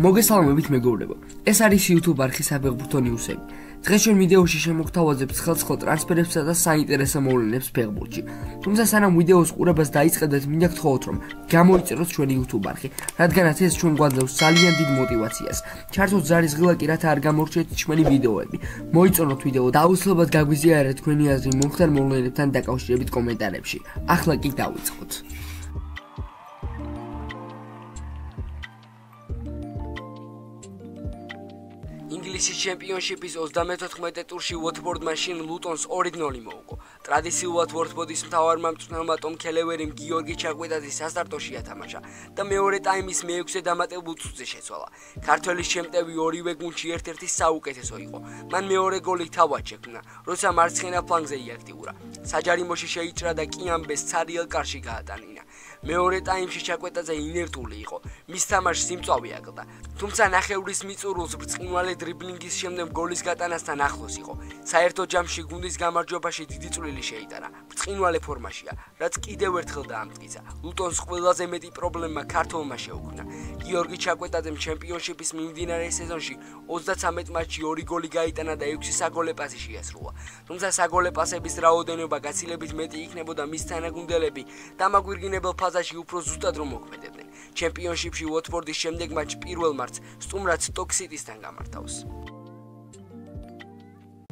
მოგესალმებით მეგობრებო. ეს არის YouTube არხი საფეხბურთო ნიუსები. დღეს ჩვენ ვიდეოში შემოგთავაზებთ ხელსხელ ტრანსფერებსა და საინტერესო მოვლენებს ფეხბურთში. თუმცა სანამ ვიდეოს ყურებას დაიწყებთ, მინდა გთხოვოთ, რომ გამოიწეროთ ჩვენი YouTube არხი, რადგანაც ეს ჩვენ გვაძლევს ძალიან დიდ мотивაციას. ჩართოთ ზარის ღილაკი, რათა არ გამორჩეთ ჩვენი ვიდეოები. მოიწონოთ ვიდეო და აუცილებლად გაგვიზიარეთ თქვენი აზრი მომხდარ მოვლენებთან დაკავშირებით კომენტარებში. ახლა კი დავიწყოთ. ინგლისის ჩემპიონშიპის 34 ტურში უოტფორდმა შინ ლუტონს 2-0 მოუგო. ტრადიციულად უოტფორდის მთავარ მამწვრთნელმა ტომ ქელევერიმ გიორგი ჩაკვეტაძის სასტარტოში ათამაშა და მეორე ტაიმის მე-6 დამატებულ წუთზე შეცვალა. ქართველის შემტევი ორივე გუნდში ერთ-ერთი საუკეთესო იყო. მან მეორე გოლი თავად შექმნა, როცა მარცხენა ფლანგზე იაქტიურა. საჯარიმოში შეიჭრა და კიამბეს ცარიელ კარში გაატანინა. მეორე ტაიმში ჩაკვეტაძე ინერტული იყო. მის თამაშს სიმწვავე აკლდა. თუმცა ნახევრის მიწურულს ბრწყინვალე დრიბლინგის შემდეგ გოლის გატანასთან ახლოს იყო. საერთო ჯამში გუნდის გამარჯვებაში დიდი წვლილი შეიტანა. ბრწყინვალე ფორმაშია, რაც კიდევ ერთხელ დაამტკიცა. ლუტონს ყველაზე მეტი პრობლემა ქართველმა შეუქმნა. გიორგი ჩაკვეტაძემ ჩემპიონშიპის მიმდინარე სეზონში 33 მატჩში 2 გოლი გაიტანა და 6 საგოლე პასი შეასრულა. თუმცა საგოლე პასების რაოდენობა გაცილებით მეტი იქნებოდა მის თანაგუნდელები დამაგვირგინებელ ფაზაში უფრო ზუსტად რომ მოქმედებდნენ. ჩემპიონშიპში უოტფორდის შემდეგ მატჩ პირველ მარტს სტუმრად სტოკ სიტისთან გამართავს.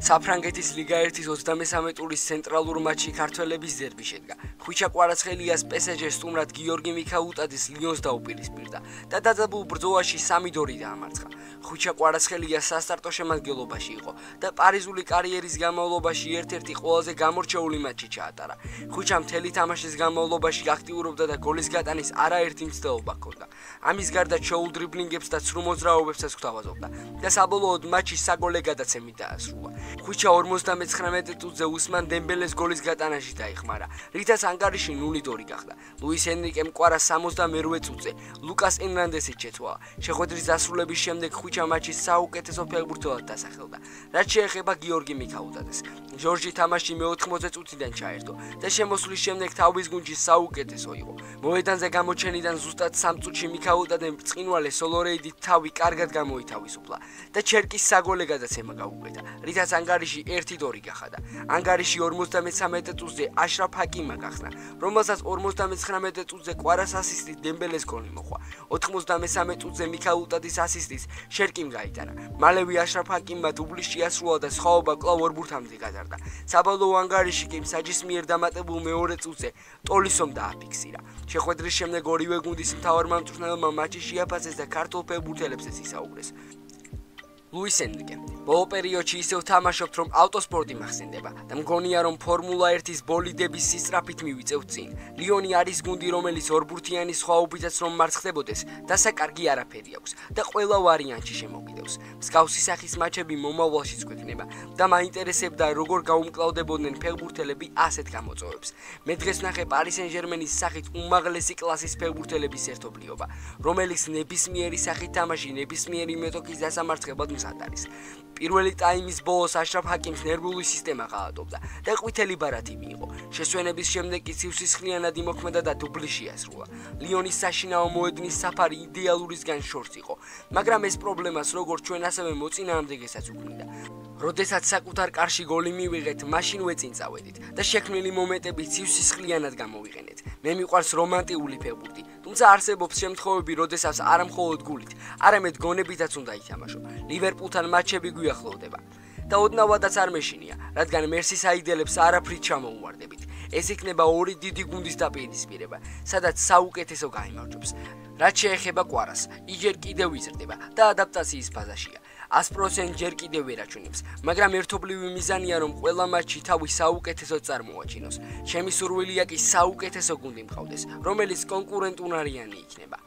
საფრანგეთის ლიგა 1-ის 23 ტურის ცენტრალურ მატჩში ქართველების დერბი შედგა. ხვიჩა კვარაცხელიას PSG-ს სტუმრად გიორგი მიქაუტაძის ლიონს დაუპირისპირდა და დაძაბულ ბრძოლაში 3-2 დაამარცხა. ხვიჩა კვარაცხელია სასტარტო შემადგენლობაში იყო და პარიზული კარიერის განმავლობაში ერთ-ერთი ყველაზე გამორჩეული მატჩი ჩაატარა. ხვიჩა მთელი თამაშის განმავლობაში აქტიურობდა და გოლის გატანის არაერთი მცდელობა ჰქონდა. ამის გარდა ჩოულ დრიბლინგებს და ცრუ მოძრაობებსაც გვთავაზობდა და საბოლოოდ მატჩი საგოლე გადაცემით დაასრულა. ხვიჩა 59 წუთზე უსმან დემბელეს გოლის გატანაში დაიხმარა, რითაც ანგარიში 0-2 გახდა. ლუის ენრიკემ კვარა 68 წუთზე ლუკას ერნანდესით შეცვალა. შეხვედრის დასრულების შემდეგ ხვიჩა მატჩის საუკეთესო ფეხბურთელად დასახელდა. რაც შეეხება გიორგი მიქაუტაძეს, ჟორჟი თამაში მე-80 წუთიდან ჩაერთო და შემოსვლის შემდეგ თავის გუნდში საუკეთესო იყო. მოედანზე გამოჩენიდან ზუსტად 3 წუთში მიქაუტაძემ ბრწყინვალე სოლორეიდით თავი კარგად გამოითავისუფლა და ჩერკის საგოლე გადაცემა გაუკვეთა, რითაც ანგარიში 1-2 გახადა. ანგარიში 53 წუთზე აშრაფ ჰაკიმა გახსნა, რომელსაც 59 წუთზე კვარას ასისტით დემბელეს გოლი მოხვა. 93 წუთზე მიქაუტაძის ასისტის შერკიმ გაიტანა. მალევე აშრაფ ჰაკიმმა დუბლი შეასრულა და სხვაობა კვლავ 2 ბურთამდე გადარდა. საბოლოო ანგარიში კი მსაჯის მიერ დამატებულ მეორე წუთზე ტოლისომ დააფიქსირა. შეხვედრის შემდეგ ორივე გუნდის მთავარ მამწვრთნელმა მატჩი შეაფასეს და ქართულ ფეხბურთელებსაც ისაუბრეს. ლუის ენრიკე: ბოლო პერიოდში ისევ თამაშობთ, რომ ავტოსპორტი მახსენდება და მგონია, რომ ფორმულა 1-ის ბოლიდების სისწრაფით მივიწევთ წინ. ლიონი არის გუნდი, რომელიც ორბურთიანი სხვაობითაც რომ მარცხდებოდეს, დასაკარგი არაფერი აქვს და ყველა ვარიანტში შემოგიდევს. მსგავსი სახის მატჩები მომავალშიც გვექნება და მაინტერესებდა, როგორ გაუმკლავდებოდნენ ფეხბურთელები ასეთ გამოწვევებს. მე დღეს ვნახე პარი სენ-ჟერმენის სახით უმაღლესი კლასის ფეხბურთელების ერთობლიობა, რომელიც ნებისმიერი სახით თამაში ნებისმიერი მეტოქის დასამარცხებლად არის. პირველი ტაიმის ბოლოს აშრაფ ჰაკიმს ნერვული სისტემა ღალატობდა და ყვითელი ბარათი მიიღო. შესვენების შემდეგ კი სივსისხლიანად იმოქმედა და დუბლი შეასრულა. ლიონის საშინაო მოედნის საფარი იდეალურისგან შორს იყო, მაგრამ ეს პრობლემას როგორც ჩვენ ასევე მოწინააღმდეგესაც უქმნიდა. როდესაც საკუთარ კარში გოლი მივიღეთ, მაშინვე წინ წავედით და შექმნილი მომენტები სივსისხლიანად გამოვიყენეთ. მე მიყვარს რომანტიკული ფეხბურთი, თუმცა არსებობს შემთხვევები, როდესაც არა მხოლოდ გულით, არამედ გონებითაც უნდა ითამაშო. ლივერპულთან მატჩები გვიახლოვდება და ოდნავადაც არ მეშინია, რადგან მერსისაიდელებს არაფრით ჩამოუვარდებით. ეს იქნება ორი დიდი გუნდის დაპირისპირება, სადაც საუკეთესო გაიმარჯვებს. რაც შეეხება კვარას, იჯერ კიდევ იზრდება და ადაპტაციის ფაზაშია. 100% ჯერ კიდევ ვერ აჩვენებს, მაგრამ ერთობლივი მიზანია, რომ ყველა მატჩი თავის საუკეთესოდ წარმოაჩინოს. ჩემი სურვილია კი საუკეთესო გუნდი მყავდეს, რომელიც კონკურენტუნარიანი იქნება.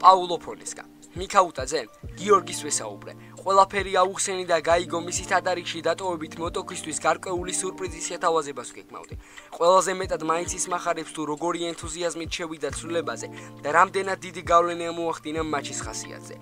პაულო ფრონესკა: მიქაუტაძე, გიორგის ვესაუბრე. ყველაფერი აუხსენი და გაიგო მისი თადარიგში დატოვებით მოტოქისთვის გარკვეული სურპრიზის შეთავაზებას ვგეგმავდი. ყველაზე მეტად მაინც ისმახარებს თუ როგორი ენთუზიაზმით შევიდა ცვლილებაზე და რამდენად დიდი გავლენა მოახდინა მატჩის ხასიათზე.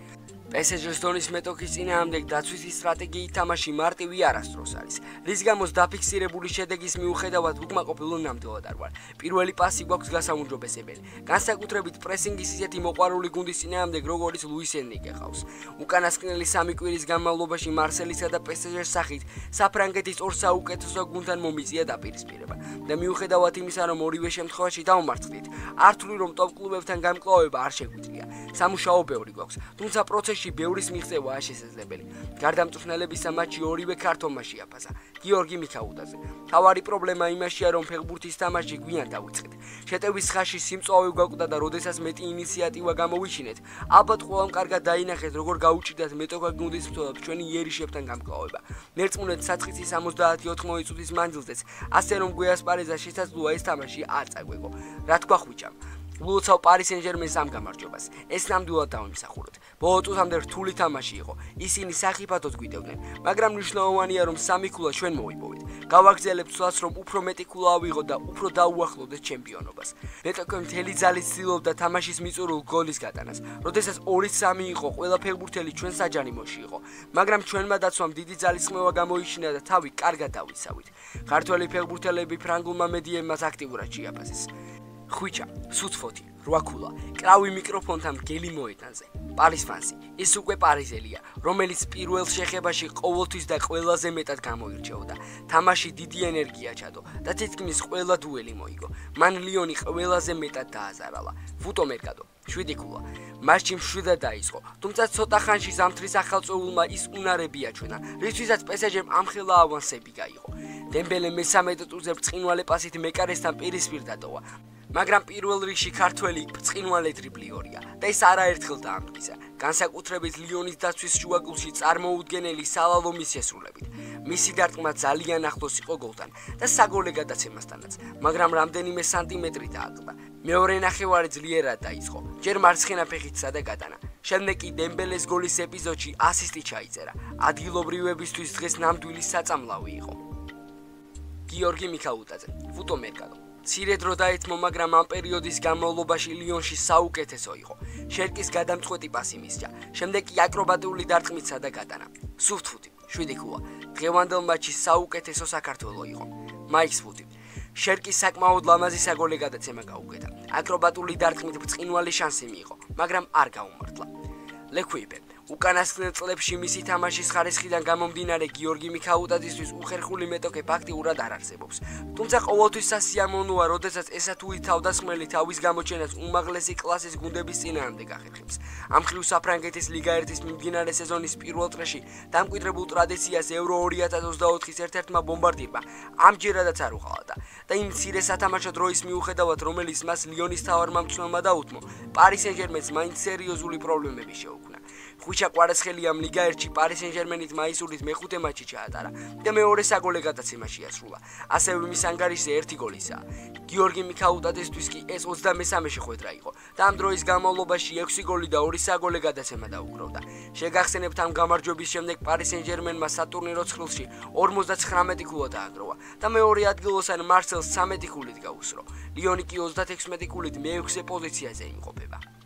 PSG-ს დონის მეტოქის წინააღმდეგ დაცვის სტრატეგიით თამაში მარტივი არასდროს არის. რის გამოც დაფიქსირებული შედეგის მიუხედავად უკმაყოფილო ნამდვილად არ ვარ. პირველი პასი გვაქვს გასაუმჯობესებელი. განსაკუთრებით პრესინგის ისეთი მოყვარული გუნდის წინააღმდეგ როგორიც ლუის ენრიკე ყავს. უკანასკნელი 3 კვირის განმავლობაში მარსელისა და PSG-ს სახით საფრანგეთის ორ საუკეთესო გუნდთან მომიწია დაპირისპირება. და მიუხედავად იმისა, რომ ორივე შემთხვევაში დავმარცხდით, არ ვთვლი რომ ტოპ კლუბებთან გამკლავება არ შეგვიძლია. სამუშაო ბევრი გვაქვს, თუმცა პროცესში ბევრის მიღწევაა შესაძლებელი. გარდამწვრთნელებისა მატჩი ორივე ქართველმა შეაფასა. გიორგი მიქაუტაძე. თავარი პრობლემა იმაშია, რომ ფეხბურთის თამაში გვიან დავიწყეთ. შეტევის ხაში სიმწვავე გვაკვდა და როდესაც მეტი ინიციატივა გამოვიჩინეთ, ალბათ ყველამ კარგად დაინახეთ, როგორ გაუჭირდათ მეტოქა გუნდის მცველებს ჩვენი იერიშებთან გამკლავება. ნერწმუნეთ საწყისი 70-80 წუთის მანძილზეც, ასე რომ გვეასპარეზა შესაძლოა ეს თამაში არ წაგვეგო. რა თქვა ხვიჭამ? ვლოცავ პარი სენ-ჟერმენს ამ გამარჯვებას. ეს ნამდვილად დავიმსახუროთ. ბოლო წუთამდე რთული თამაში იყო. ისინი სახიფათოდ გვიდევდნენ, მაგრამ მნიშვნელოვანია რომ 3 ქულა ჩვენ მოვიპოვეთ. გავაგრძელებთ ცვლას რომ უფრო მეტი ქულა ავიღოთ და უფრო დაუახლოვდეთ ჩემპიონობას. მეტოქე მთელი ძალით ცდილობდა თამაშის მიწურულ გოლის გატანას. როდესაც 2-3 იყო, ყველა ფეხბურთელი ჩვენ საჯარიმოში იყო, მაგრამ ჩვენმა დაცვამ დიდი ძალისხმევა გამოიჩინა და თავი კარგად დავიცავით. ქართველი ფეხბურთელები ფრანგულმა მედიებმა აქტიურად შეაფასეს. ხვიჭა, სუცფოთი, 8 ქულა, კრავი მიკროფონთან მგელი მოედანზე. პარის ფანსი, ის უკვე პარიზელია, რომელიც პირველ შეხებაში ყოველთვის და ყველაზე მეტად გამოირჩეოდა. თამაში დიდი ენერგია ჩადო და თითქმის ყველა დუელი მოიგო. მან ლიონი ყველაზე მეტად დააზარალა. ფუტო მერკადო, 7 ქულა. მატჩი მშვიდად დაიწყო, თუმცა ცოტა ხანში ზამთრის ახალწეულმა ის უნარები აჩვენა, რისთვისაც PSG-მ ამხელა ავანსები გაიღო. დემბელე მე-13 წუთზე ბრწყინვალე პასით მეკარესთან პირისპირ დატოვა. მაგრამ პირველ რიგში ქართველი ბრწყინვალე დრიბლიორია და ის არაერთხელ დაამტკიცა. განსაკუთრებით ლიონის დაცვის შუაგულში წარმოუდგენელი სალალომის შესრულებით. მისი დარტყმა ძალიან ახლოს იყო გოლთან და საგოლე გადაცემასთანაც, მაგრამ რამდენიმე სანტიმეტრი დააკლდა. მეორე ნახევარი ძლიერად დაიწყო. ჯერ მარცხენა ფეხით სადა გატანა. შემდეგ კი დემბელეს გოლის ეპიზოდში ასისტი ჩაიწერა. ადგილობრივებისთვის დღეს ნამდვილი საწამლავი იყო. გიორგი მიქაუტაძე, ფუტო მერკადო. მცირე დრო დაეთმო, მაგრამ ამ პერიოდის განმავლობაში ლიონში საუკეთესო იყო. შერკის გადამწყვეტი პასი მისცა. შემდეგ კი აკრობატული დარტყმით სადა გატანა. სუფთფუთი, 7 ქულა. დღევანდელ მატჩში საუკეთესო საქართველო იყო. მაიქს ფუთი. შერკის საკმაოდ ლამაზი საგოლე გადაცემა გაუკეთა. აკრობატული დარტყმით ბრწყინვალე შანსი მიიღო, მაგრამ არ გაუმართლა. ლექვიპე უკანასკნელ წლებში მისი თამაშის ხარისხიდან გამომდინარე გიორგი მიქაუტაძისთვის უხერხული მეტოქე ფაქტიურად არ არსებობს. თუმცა ყოველთვის სასიამოვნოა, როდესაც ესა თუ ის თავდასხმელი თავის გამოჩენას უმაღლესი კლასის გუნდების წინააღმდეგ ახერხებს. ამ მხრივ საფრანგეთის ლიგა 1-ის მიმდინარე სეზონის პირველ წრეში დამკვიდრებულ ტრადიციას ევრო 2024-ის ერთ-ერთმა ბომბარდირმა ამჯერადაც არ უყალატა და იმ მცირე სათამაშო დროის მიუხედავად, რომელიც მას ლიონის თავარმა მწვრთნელმა დაუთმო, პარი სენ-ჟერმენს მაინც სერიოზული პრობლემები შეუქმნა. ხვიჭა კვარაცხელიამ ლიგა 1-ში პარი სენ-ჟერმენით მაისურით მეხუთე მატჩი ჩაატარა და მეორე საგოლე გადაცემა შეასრულა. ასევე მის ანგარიშზე 1 გოლისაა. გიორგი მიქაუტაძესთვის კი ეს 23 შეხვედრა იყო და ამ დროის განმავლობაში 6 გოლი და 2 საგოლე გადაცემა დაუკრავდა. შეგახსენებთ, ამ გამარჯვების შემდეგ პარი სენ-ჟერმენმა სატურნირო ცხრილში 59 ქულა დააგროვა და მეორე ადგილოსან მარსელს 13 ქულით გაუსრო. ლიონი კი 36 ქულით მე-6 პოზიციაზე იმყოფება.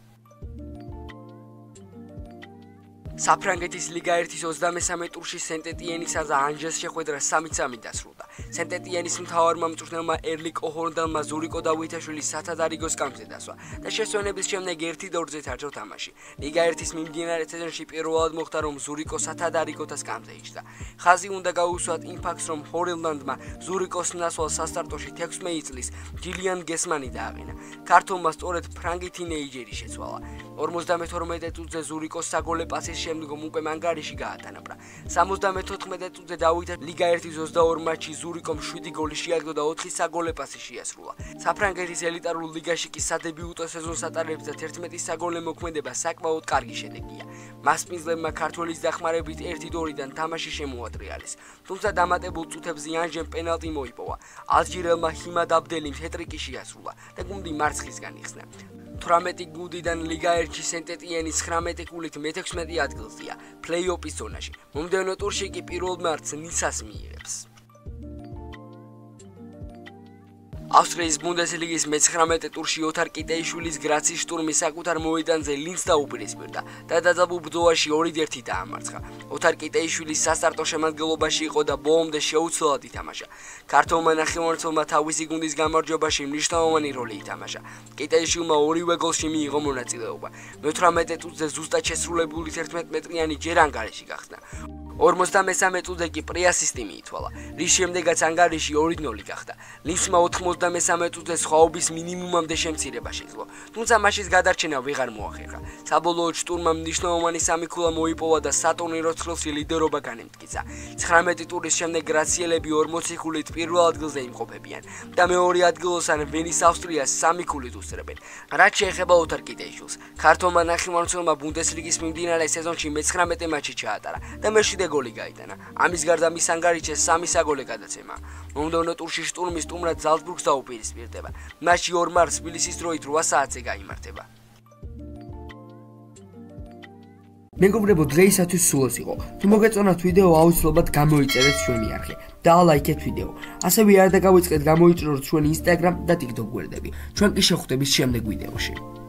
საფრანგეთის ლიგა 1-ის 23 ტურში სენტ-ეტიენისა და ანჟეს შეხვედრა 3-3 დასრულდა. სენტ-ეტიენის მთავარმა მწვრთნელმა ერლიკ ოჰორნდალმა ზურიკო დავითაშვილის სათადარიგოს კამზე დასვა და შესვენების შემდეგ 1-2-ზე თარჯო თამაში. ლიგა 1-ის მიმდინარე სეზონში პირველად მოხდა, რომ ზურიკო სათადარიგოთას კამზე იჯდა. ხაზი უნდა გაუსვათ იმ ფაქტს, რომ ჰორელდმა ზურიკოს ნასვალ სასტარტოში 16 წლის ჯილიან გესმანი დააყენა. ქართველმა სწორედ ფრანგი თინეიჯერი შეცვალა. 52 წუთზე ზურიკოს საგოლე პასის შემდგომ უკვე მანგარიში გაატანაბრა. 74 წუთზე დავითა ლიგა 1-ის 22 მატჩში ზურიკომ 7 გოლი შეაგდო და 4 საგოლე პასი შეასრულა. საფრანგეთის ელიტარულ ლიგაში კი სადებიუტო სეზონს ატარებს და 11 საგოლე მოქმედება საკმაოდ კარგი შედეგია. მასპინძლებმა ქართველის დახმარებით 1-2-დან თამაში შემოატრიალეს. თუმცა დამატებულ წუთებზე ანჟემ პენალტი მოიპოვა. ალჟირელმა ჰიმად აბდელიმ ჰეტრიკი შეასრულა და გუნდი მარცხისგან იხსნა. 18 გუნდიდან ლიგა 1-ში სენტ-ეტიენი 19 ქულით მე-16 ადგილზეა პლეი-ოფის ზონაში. მომდევნო ტურში კი პირველ მარტს ნიცას მიიღებს. ავსტრიის ბუნდესლიგის მე-19 ტურში ოთარ კიტეიშვილის გრაცის შტურმი საკუთარ მოედანზე ლინცს დაუპირისპირდა და დაძაბულ ბრძოლაში 2-1 დაამარცხა. ოთარ კიტეიშვილის სასტარტო შემადგენლობაში იყო და ბოლომდე შეუცვლელად ითამაშა. ქართველმა ნახევარმცველმა თავისი გუნდის გამარჯვებაში მნიშვნელოვანი როლი ითამაშა. კიტეიშვილმა ორივე გოლში მიიღო მონაწილეობა. მე-18 წუთზე ზუსტად შესრულებული 11 მეტრიანი ჯერ ანგარიში გახსნა. 53 წუთზე კი პრიასისტი მიითვალა, რის შემდეგაც ანგარიში 2-0 გახდა. ლინცმა 93 წუთზე სხვაობის მინიმუმამდე შემცირება შეძლო, თუმცა მაშის გადარჩენა ვეღარ მოახერხა. საბოლოოდ შტურმმა მნიშვნელოვანი 3 ქულა მოიპოვა და სატურნირო ცხრილში ლიდერობა განემტკიცა. 19 ტურის შემდეგ გრაციელები 40 ქულით პირველ ადგილზე იმყოფებიან და მეორე ადგილოსან ვენის ავსტრიას 3 ქულით უსწრებენ. რაც შეეხება ოთარ კიტეიშვილს, ქართველმა ნახევარმცველმა ბუნდესლიგის მიმდინარე სეზონში მე-19 მატჩი ჩაატარა და მე-7 გოლი გაიტანა. ამის გარდა მის ანგარიშზე 3 საგოლე გადაცემა. მომდევნო ტურში შტურმი სტუმრად ზალცბურგს დაუპირისპირდება. მატჩი 2 მარტს თბილისის დროით 8 საათზე გაიმართება. მეგობრებო, დღეისათვის სულაც იყო. თუ მოგეწონათ ვიდეო, აუცილებლად გამოიწერეთ ჩვენი არხი და ალაიქეთ ვიდეო. ასევე არ დაგავიწყეთ გამოიჭროთ ჩვენი Instagram და TikTok გვერდები. ჩვენ კი შევხვდებით შემდეგ ვიდეოში.